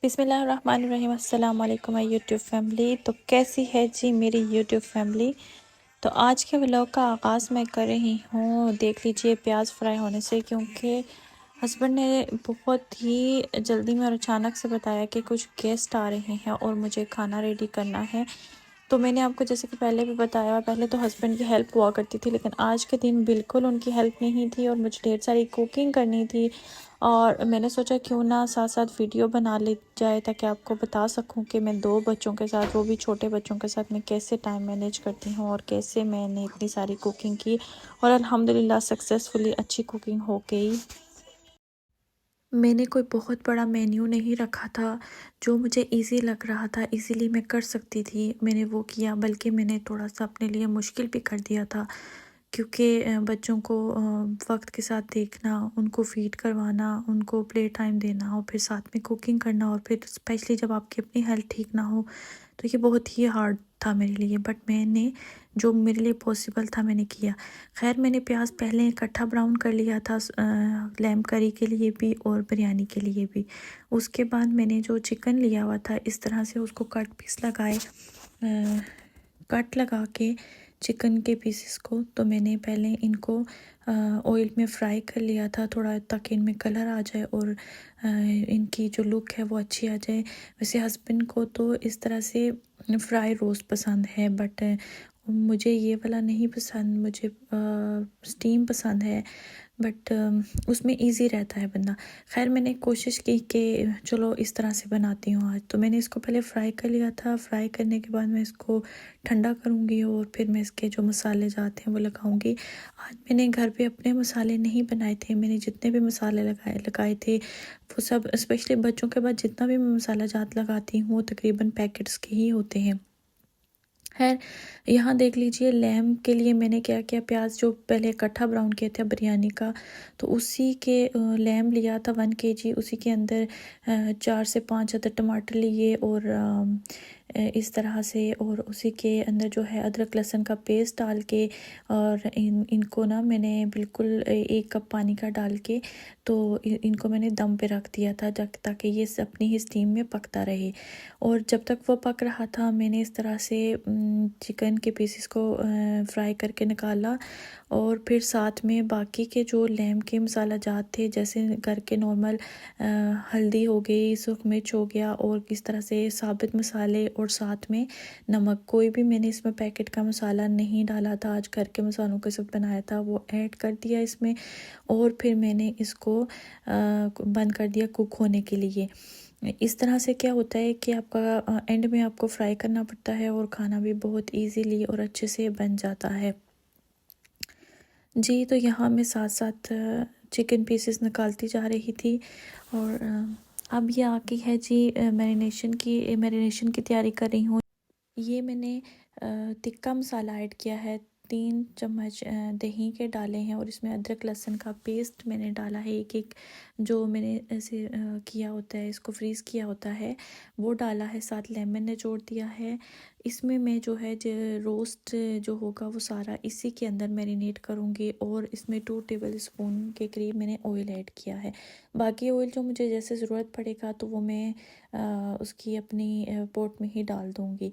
बिस्मिल्लाहिर्रहमानिर्रहीम। अस्सलाम वालेकुम माय यूट्यूब फैमिली। तो कैसी है जी मेरी यूट्यूब फैमिली। तो आज के व्लॉग का आगाज़ मैं कर रही हूँ, देख लीजिए, प्याज फ्राई होने से, क्योंकि हस्बैंड ने बहुत ही जल्दी में और अचानक से बताया कि कुछ गेस्ट आ रहे हैं और मुझे खाना रेडी करना है। तो मैंने आपको जैसे कि पहले भी बताया, पहले तो हस्बैंड की हेल्प हुआ करती थी, लेकिन आज के दिन बिल्कुल उनकी हेल्प नहीं थी और मुझे ढेर सारी कुकिंग करनी थी। और मैंने सोचा क्यों ना साथ साथ वीडियो बना ली जाए, ताकि आपको बता सकूं कि मैं 2 बच्चों के साथ, वो भी छोटे बच्चों के साथ, मैं कैसे टाइम मैनेज करती हूँ और कैसे मैंने इतनी सारी कुकिंग की और अल्हम्दुलिल्लाह सक्सेसफुली अच्छी कुकिंग हो गई। मैंने कोई बहुत बड़ा मेन्यू नहीं रखा था, जो मुझे इजी लग रहा था, इजीली मैं कर सकती थी, मैंने वो किया। बल्कि मैंने थोड़ा सा अपने लिए मुश्किल भी कर दिया था, क्योंकि बच्चों को वक्त के साथ देखना, उनको फीड करवाना, उनको प्ले टाइम देना और फिर साथ में कुकिंग करना, और फिर स्पेशली जब आपकी अपनी हेल्थ ठीक ना हो, तो ये बहुत ही हार्ड था मेरे लिए। बट मैंने जो मेरे लिए पॉसिबल था मैंने किया। खैर, मैंने प्याज पहले इकट्ठा ब्राउन कर लिया था लैम्प करी के लिए भी और बिरयानी के लिए भी। उसके बाद मैंने जो चिकन लिया हुआ था, इस तरह से उसको कट पीस लगाए, कट लगा के चिकन के पीसेस को, तो मैंने पहले इनको ऑयल में फ्राई कर लिया था थोड़ा, ताकि इनमें कलर आ जाए और इनकी जो लुक है वो अच्छी आ जाए। वैसे हस्बैंड को तो इस तरह से फ्राई रोस्ट पसंद है, बट मुझे ये वाला नहीं पसंद, मुझे स्टीम पसंद है। बट उसमें इजी रहता है बंदा। खैर, मैंने कोशिश की कि चलो इस तरह से बनाती हूँ आज। तो मैंने इसको पहले फ्राई कर लिया था। फ्राई करने के बाद मैं इसको ठंडा करूँगी और फिर मैं इसके जो मसाले जाते हैं वो लगाऊँगी। आज मैंने घर पे अपने मसाले नहीं बनाए थे। मैंने जितने भी मसाले लगाए थे, वो सब, स्पेशली बच्चों के बाद जितना भी मैं मसाला जात लगाती हूँ, तकरीबन पैकेट्स के ही होते हैं। खैर, यहाँ देख लीजिए, लैम्प के लिए मैंने क्या किया, प्याज जो पहले इकट्ठा ब्राउन किया था बिरयानी का, तो उसी के लैम्प लिया था 1 kg। उसी के अंदर 4 से 5 अदर टमाटर लिए और इस तरह से, और उसी के अंदर जो है अदरक लहसुन का पेस्ट डाल के, और इनको ना मैंने बिल्कुल 1 कप पानी का डाल के, तो इनको मैंने दम पे रख दिया था, ताकि ये अपनी ही स्टीम में पकता रहे। और जब तक वो पक रहा था, मैंने इस तरह से चिकन के पीसेस को फ्राई करके निकाला, और फिर साथ में बाकी के जो लैम्प के मसाला जात थे, जैसे घर के नॉर्मल हल्दी हो गई, सूख मिर्च हो गया, और इस तरह से साबित मसाले, और साथ में नमक। कोई भी मैंने इसमें पैकेट का मसाला नहीं डाला था, आज घर के मसालों के साथ बनाया था, वो ऐड कर दिया इसमें। और फिर मैंने इसको बंद कर दिया कुक होने के लिए। इस तरह से क्या होता है कि आपका एंड में आपको फ्राई करना पड़ता है और खाना भी बहुत इजीली और अच्छे से बन जाता है जी। तो यहाँ मैं साथ साथ चिकन पीसेस निकालती जा रही थी, और अब ये आके है जी मैरिनेशन की तैयारी कर रही हूँ। ये मैंने तिक्का मसाला ऐड किया है, 3 चम्मच दही के डाले हैं, और इसमें अदरक लहसुन का पेस्ट मैंने डाला है, एक एक जो मैंने ऐसे किया होता है, इसको फ्रीज़ किया होता है, वो डाला है। साथ लेमन निचोड़ दिया है। इसमें मैं जो है रोस्ट जो होगा वो सारा इसी के अंदर मैरिनेट करूँगी, और इसमें 2 टेबल स्पून के करीब मैंने ऑयल ऐड किया है। बाकी ऑयल जो मुझे जैसे ज़रूरत पड़ेगा तो वो मैं उसकी अपनी पॉट में ही डाल दूँगी।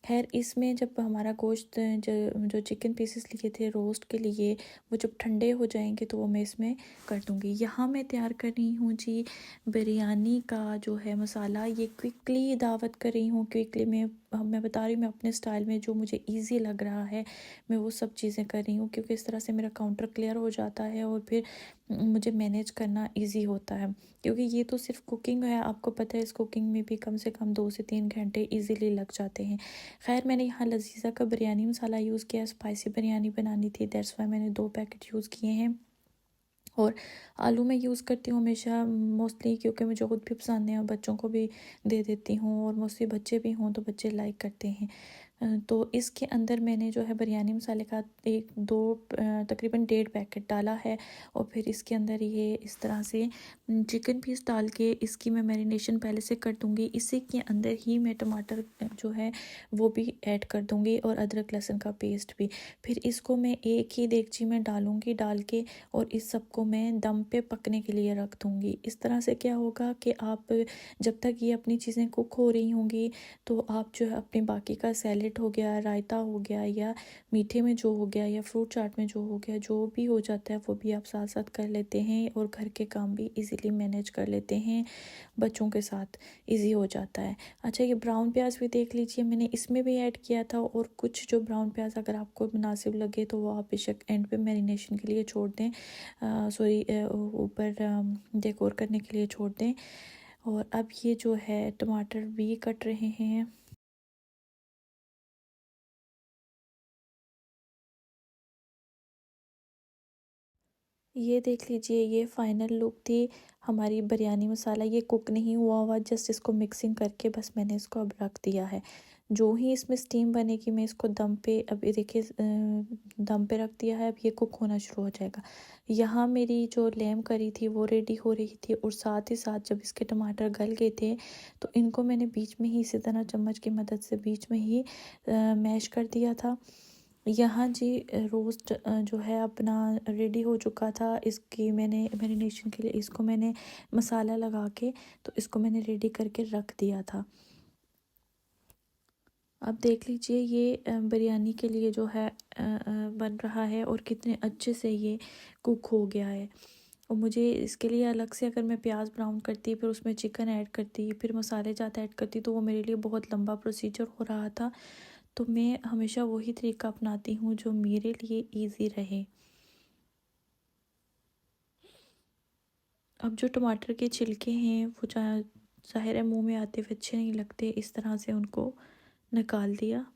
खैर, इसमें जब हमारा गोश्त जो चिकन पीसेस लिए थे रोस्ट के लिए, वो जब ठंडे हो जाएंगे तो वो मैं इसमें कर दूँगी। यहाँ मैं तैयार कर रही हूँ जी बिरयानी का जो है मसाला। ये क्विकली दावत कर रही हूँ, क्विकली मैं बता रही हूँ, मैं अपने स्टाइल में जो मुझे इजी लग रहा है मैं वो सब चीज़ें कर रही हूँ, क्योंकि इस तरह से मेरा काउंटर क्लियर हो जाता है और फिर मुझे मैनेज करना इजी होता है। क्योंकि ये तो सिर्फ कुकिंग है, आपको पता है, इस कुकिंग में भी कम से कम 2 से 3 घंटे इजीली लग जाते हैं। खैर, मैंने यहाँ लजीज़ा का बिरयानी मसाला यूज़ किया, स्पाइसी बिरयानी बनानी थी, दैट्स वाई मैंने 2 पैकेट यूज़ किए हैं। और आलू मैं यूज़ करती हूँ हमेशा मोस्टली, क्योंकि मुझे खुद भी पसंद है और बच्चों को भी दे देती हूँ, और मोस्टली बच्चे भी हों तो बच्चे लाइक करते हैं। तो इसके अंदर मैंने जो है बिरयानी मसाले का तकरीबन 1.5 पैकेट डाला है और फिर इसके अंदर ये इस तरह से चिकन पीस डाल के इसकी मैं मैरिनेशन पहले से कर दूँगी। इसी के अंदर ही मैं टमाटर जो है वो भी ऐड कर दूँगी और अदरक लहसुन का पेस्ट भी। फिर इसको मैं एक ही देगची में डालूँगी, डाल के और इस सबको मैं दम पे पकने के लिए रख दूँगी। इस तरह से क्या होगा कि आप जब तक ये अपनी चीज़ें कुक हो रही होंगी तो आप जो है अपने बाकी का सैलेड हो गया, रायता हो गया, या मीठे में जो हो गया, या फ्रूट चाट में जो हो गया, जो भी हो जाता है वो भी आप साथ साथ कर लेते हैं और घर के काम भी इजीली मैनेज कर लेते हैं। बच्चों के साथ इजी हो जाता है। अच्छा, ये ब्राउन प्याज भी देख लीजिए, मैंने इसमें भी ऐड किया था और कुछ जो ब्राउन प्याज अगर आपको मुनासिब लगे तो वो आप बेशक एंड पे मैरिनेशन के लिए छोड़ दें, ऊपर डेकोर करने के लिए छोड़ दें। और अब ये जो है टमाटर भी कट रहे हैं। ये देख लीजिए, ये फाइनल लुक थी हमारी बिरयानी मसाला। ये कुक नहीं हुआ जस्ट इसको मिक्सिंग करके बस मैंने इसको अब रख दिया है। जो ही इसमें स्टीम बनेगी मैं इसको दम पे, अभी देखिए दम पे रख दिया है, अब ये कुक होना शुरू हो जाएगा। यहाँ मेरी जो लेम करी थी वो रेडी हो रही थी और साथ ही साथ जब इसके टमाटर गल गए थे तो इनको मैंने बीच में ही इसी तरह चम्मच की मदद से बीच में ही मैश कर दिया था। यहाँ जी रोस्ट जो है अपना रेडी हो चुका था। इसकी मैंने मैरिनेशन के लिए इसको मैंने मसाला लगा के तो इसको मैंने रेडी करके रख दिया था। अब देख लीजिए ये बिरयानी के लिए जो है बन रहा है और कितने अच्छे से ये कुक हो गया है। और मुझे इसके लिए अलग से अगर मैं प्याज ब्राउन करती फिर उसमें चिकन ऐड करती फिर मसाले ज़्यादा ऐड करती तो वो मेरे लिए बहुत लंबा प्रोसीजर हो रहा था। तो मैं हमेशा वही तरीका अपनाती हूँ जो मेरे लिए इजी रहे। अब जो टमाटर के छिलके हैं वो ज़ाहिर है मुंह में आते हुए अच्छे नहीं लगते, इस तरह से उनको निकाल दिया।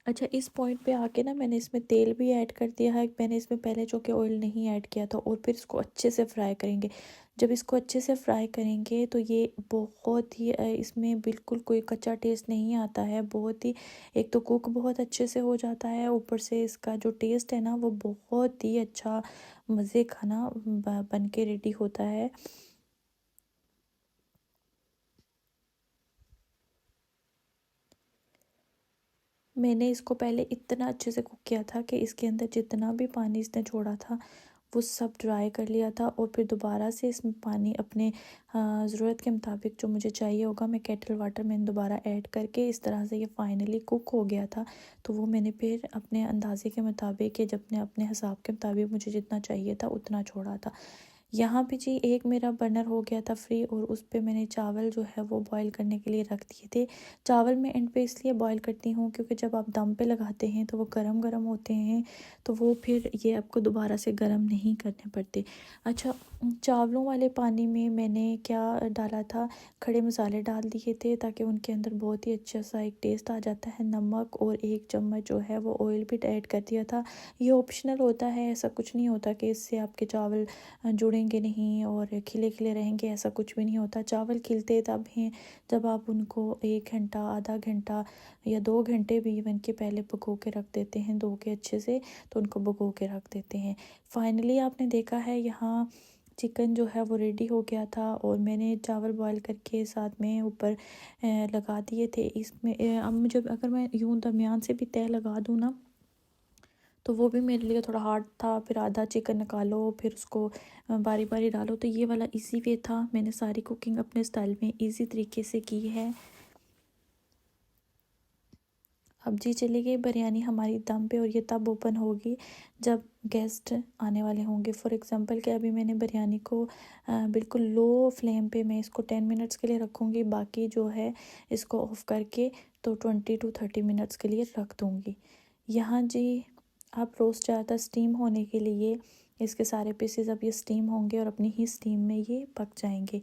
अच्छा, इस पॉइंट पे आके ना मैंने इसमें तेल भी ऐड कर दिया है। मैंने इसमें पहले जो कि ऑयल नहीं ऐड किया था और फिर इसको अच्छे से फ्राई करेंगे। जब इसको अच्छे से फ्राई करेंगे तो ये बहुत ही इसमें बिल्कुल कोई कच्चा टेस्ट नहीं आता है। बहुत ही, एक तो कुक बहुत अच्छे से हो जाता है, ऊपर से इसका जो टेस्ट है ना वो बहुत ही अच्छा मज़े का ना बन के रेडी होता है। मैंने इसको पहले इतना अच्छे से कुक किया था कि इसके अंदर जितना भी पानी इसने छोड़ा था वो सब ड्राई कर लिया था और फिर दोबारा से इसमें पानी अपने ज़रूरत के मुताबिक जो मुझे चाहिए होगा मैं केटल वाटर मैंने दोबारा ऐड करके इस तरह से ये फाइनली कुक हो गया था। तो वो मैंने फिर अपने अंदाजे के मुताबिक जब अपने अपने हिसाब के मुताबिक मुझे जितना चाहिए था उतना छोड़ा था। यहाँ पे जी एक मेरा बर्नर हो गया था फ्री और उस पे मैंने चावल जो है वो बॉईल करने के लिए रख दिए थे। चावल मैं एंड पे इसलिए बॉईल करती हूँ क्योंकि जब आप दम पे लगाते हैं तो वो गरम गरम होते हैं, तो वो फिर ये आपको दोबारा से गरम नहीं करने पड़ते। अच्छा, चावलों वाले पानी में मैंने क्या डाला था, खड़े मसाले डाल दिए थे ताकि उनके अंदर बहुत ही अच्छा सा एक टेस्ट आ जाता है। नमक और 1 चम्मच जो है वो ऑयल भी ऐड कर दिया था। ये ऑप्शनल होता है, ऐसा कुछ नहीं होता कि इससे आपके चावल जुड़ेंगे नहीं और खिले खिले रहेंगे, ऐसा कुछ भी नहीं होता। चावल खिलते तब हैं जब आप उनको 1 घंटा, आधा घंटा या 2 घंटे भी इवन के पहले भिगो के रख देते हैं, धो के अच्छे से, तो उनको भिगो के रख देते हैं। फाइनली आपने देखा है यहाँ चिकन जो है वो रेडी हो गया था और मैंने चावल बॉईल करके साथ में ऊपर लगा दिए थे। इसमें अब मुझे अगर मैं यूँ दरमियान से भी तह लगा दूँ ना तो वो भी मेरे लिए थोड़ा हार्ड था। फिर आधा चिकन निकालो फिर उसको बारी बारी डालो, तो ये वाला इजी वे था। मैंने सारी कुकिंग अपने स्टाइल में इजी तरीके से की है। अब जी चली गई बिरयानी हमारी दम पे और ये तब ओपन होगी जब गेस्ट आने वाले होंगे। फॉर एग्ज़ाम्पल कि अभी मैंने बिरयानी को बिल्कुल लो फ्लेम पे मैं इसको 10 मिनट्स के लिए रखूँगी, बाकी जो है इसको ऑफ़ करके तो 20 to 30 मिनट्स के लिए रख दूँगी। यहाँ जी अब रोस्ट ज़्यादा स्टीम होने के लिए इसके सारे पीसेस अब ये स्टीम होंगे और अपनी ही स्टीम में ये पक जाएंगे।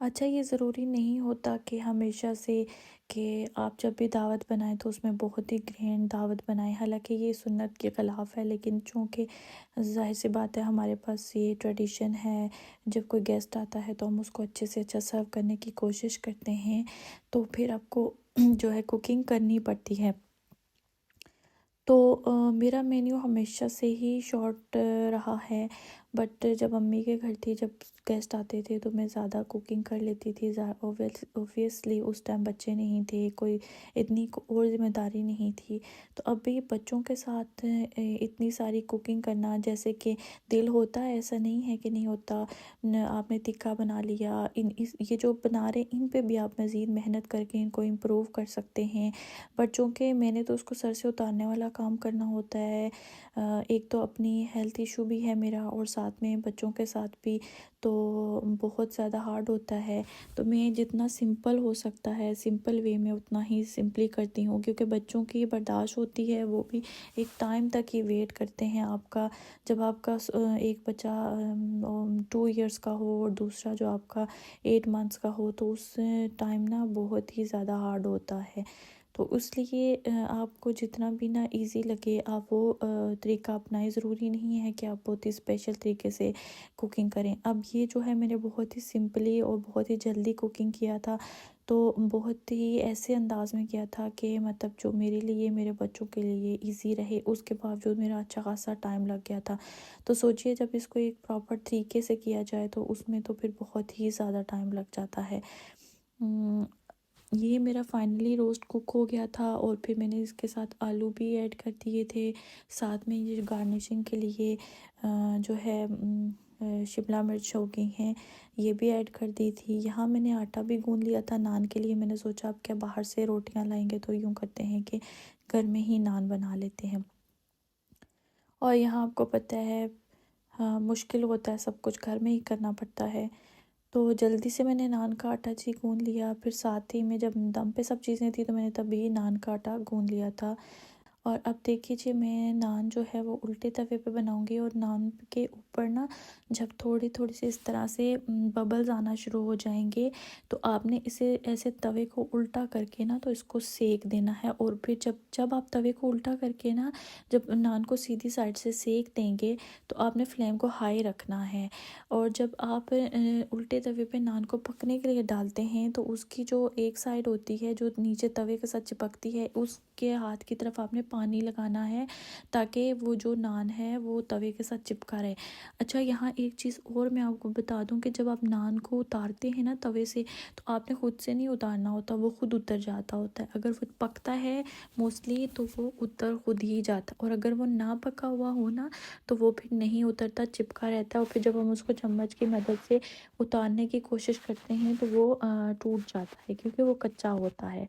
अच्छा, ये ज़रूरी नहीं होता कि हमेशा से कि आप जब भी दावत बनाएं तो उसमें बहुत ही ग्रैंड दावत बनाएं। हालांकि ये सुन्नत के ख़िलाफ़ है, लेकिन चूँकि ज़ाहिर सी बात है हमारे पास ये ट्रेडिशन है, जब कोई गेस्ट आता है तो हम उसको अच्छे से अच्छा सर्व करने की कोशिश करते हैं। तो फिर आपको जो है कुकिंग करनी पड़ती है। तो मेरा मेन्यू हमेशा से ही शॉर्ट रहा है, बट जब अम्मी के घर थी, जब गेस्ट आते थे तो मैं ज़्यादा कुकिंग कर लेती थी। ऑब्वियसली उस टाइम बच्चे नहीं थे, कोई इतनी और ज़िम्मेदारी नहीं थी। तो अब भी बच्चों के साथ इतनी सारी कुकिंग करना, जैसे कि दिल होता है, ऐसा नहीं है कि नहीं होता। आपने तिक्का बना लिया, ये जो बना रहे इन पे भी आप मज़ीद मेहनत करके इनको इम्प्रूव कर सकते हैं। बच्चों के मैंने तो उसको सर से उतारने वाला काम करना होता है। एक तो अपनी हेल्थ इशू भी है मेरा, और साथ में बच्चों के साथ भी, तो बहुत ज़्यादा हार्ड होता है। तो मैं जितना सिंपल हो सकता है सिंपल वे में उतना ही सिंपली करती हूँ, क्योंकि बच्चों की बर्दाश्त होती है, वो भी एक टाइम तक ही वेट करते हैं आपका। जब आपका एक बच्चा 2 इयर्स का हो और दूसरा जो आपका 8 मंथ्स का हो, तो उस टाइम ना बहुत ही ज़्यादा हार्ड होता है। तो इसलिए आपको जितना भी ना इजी लगे आप वो तरीका अपनाएं। ज़रूरी नहीं है कि आप बहुत ही स्पेशल तरीके से कुकिंग करें। अब ये जो है मैंने बहुत ही सिंपली और बहुत ही जल्दी कुकिंग किया था, तो बहुत ही ऐसे अंदाज में किया था कि मतलब जो मेरे लिए, मेरे बच्चों के लिए इजी रहे, उसके बावजूद मेरा अच्छा खासा टाइम लग गया था। तो सोचिए जब इसको एक प्रॉपर तरीके से किया जाए तो उसमें तो फिर बहुत ही ज़्यादा टाइम लग जाता है। ये मेरा फाइनली रोस्ट कुक हो गया था, और फिर मैंने इसके साथ आलू भी ऐड कर दिए थे। साथ में ये गार्निशिंग के लिए जो है शिमला मिर्च हो गई हैं, ये भी ऐड कर दी थी। यहाँ मैंने आटा भी गूंद लिया था नान के लिए। मैंने सोचा अब क्या बाहर से रोटियां लाएंगे, तो यूँ करते हैं कि घर में ही नान बना लेते हैं। और यहाँ आपको पता है, हाँ, मुश्किल होता है, सब कुछ घर में ही करना पड़ता है। तो जल्दी से मैंने नान का आटा जी गूंद लिया। फिर साथ ही में जब दम पे सब चीज़ें थी तो मैंने तभी नान का आटा गूंद लिया था। और अब देखिए जी, मैं नान जो है वो उल्टे तवे पे बनाऊंगी, और नान के ऊपर ना जब थोड़ी थोड़ी सी इस तरह से बबल्स आना शुरू हो जाएंगे, तो आपने इसे ऐसे तवे को उल्टा करके ना तो इसको सेक देना है। और फिर जब जब आप तवे को उल्टा करके ना जब नान को सीधी साइड से सेक देंगे, तो आपने फ्लेम को हाई रखना है। और जब आप उल्टे तवे पे नान को पकने के लिए डालते हैं, तो उसकी जो एक साइड होती है जो नीचे तवे के साथ चिपकती है, उसके हाथ की तरफ आपने पानी लगाना है, ताकि वो जो नान है वो तवे के साथ चिपका रहे। अच्छा, यहाँ एक चीज़ और मैं आपको बता दूं कि जब आप नान को उतारते हैं ना तवे से, तो आपने खुद से नहीं उतारना होता, वो खुद उतर जाता होता है। अगर वो पकता है मोस्टली तो वो उतर खुद ही जाता, और अगर वो ना पका हुआ हो ना तो वो फिर नहीं उतरता, चिपका रहता है। और फिर जब हम उसको चम्मच की मदद से उतारने की कोशिश करते हैं तो वो टूट जाता है, क्योंकि वो कच्चा होता है।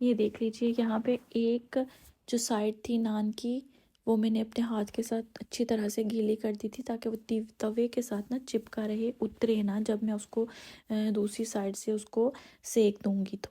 ये देख लीजिए, यहाँ पे एक जो साइड थी नान की, वो मैंने अपने हाथ के साथ अच्छी तरह से गीली कर दी थी, ताकि वो तवे के साथ ना चिपका रहे, उतरे ना जब मैं उसको दूसरी साइड से उसको सेक दूंगी तो।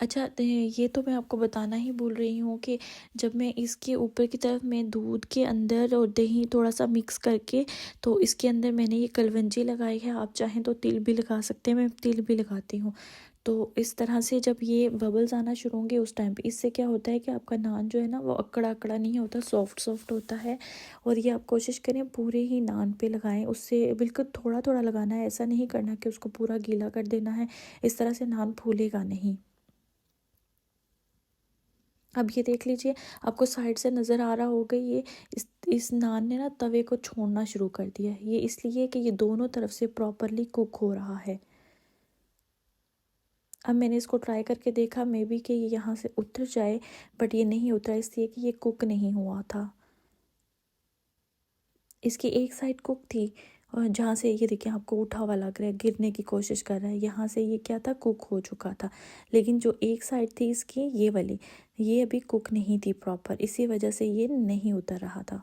अच्छा, ये तो मैं आपको बताना ही भूल रही हूँ कि जब मैं इसके ऊपर की तरफ मैं दूध के अंदर और दही थोड़ा सा मिक्स करके, तो इसके अंदर मैंने ये कलवंजी लगाई है। आप चाहें तो तिल भी लगा सकते हैं, मैं तिल भी लगाती हूँ। तो इस तरह से जब ये बबल्स आना शुरू होंगे उस टाइम पे, इससे क्या होता है कि आपका नान जो है ना वो अकड़ा अकड़ा नहीं होता, सॉफ्ट सॉफ्ट होता है। और ये आप कोशिश करें पूरे ही नान पे लगाएं, उससे बिल्कुल थोड़ा थोड़ा लगाना है, ऐसा नहीं करना कि उसको पूरा गीला कर देना है। इस तरह से नान फूलेगा नहीं। अब ये देख लीजिए, आपको साइड से नज़र आ रहा होगा, ये इस नान ने ना तवे को छोड़ना शुरू कर दिया है। ये इसलिए कि ये दोनों तरफ से प्रॉपरली कुक हो रहा है। अब मैंने इसको ट्राई करके देखा, मे बी कि ये यहाँ से उतर जाए, बट ये नहीं उतरा, इसलिए कि ये कुक नहीं हुआ था। इसकी एक साइड कुक थी और जहाँ से ये देखिए आपको उठा हुआ लग रहा है, गिरने की कोशिश कर रहा है, यहाँ से ये क्या था, कुक हो चुका था। लेकिन जो एक साइड थी इसकी, ये वाली, ये अभी कुक नहीं थी प्रॉपर, इसी वजह से ये नहीं उतर रहा था।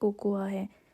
कुक हुआ है।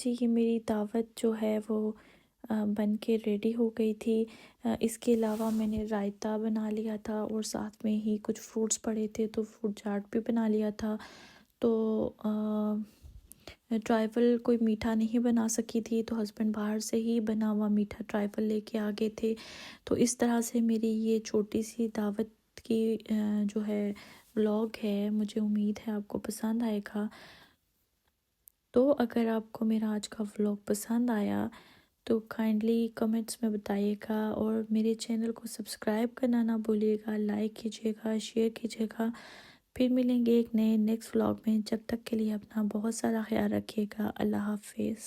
जी ये मेरी दावत जो है वो बन के रेडी हो गई थी। इसके अलावा मैंने रायता बना लिया था और साथ में ही कुछ फ्रूट्स पड़े थे तो फ्रूट चाट भी बना लिया था। तो ट्राइफल कोई मीठा नहीं बना सकी थी तो हस्बैंड बाहर से ही बना हुआ मीठा ट्राइफल लेके आ गए थे। तो इस तरह से मेरी ये छोटी सी दावत की जो है व्लॉग है, मुझे उम्मीद है आपको पसंद आएगा। तो अगर आपको मेरा आज का व्लॉग पसंद आया तो काइंडली कमेंट्स में बताइएगा और मेरे चैनल को सब्सक्राइब करना ना भूलिएगा, लाइक कीजिएगा, शेयर कीजिएगा। फिर मिलेंगे एक नए नेक्स्ट व्लॉग में। जब तक के लिए अपना बहुत सारा ख्याल रखिएगा। अल्लाह हाफिज़।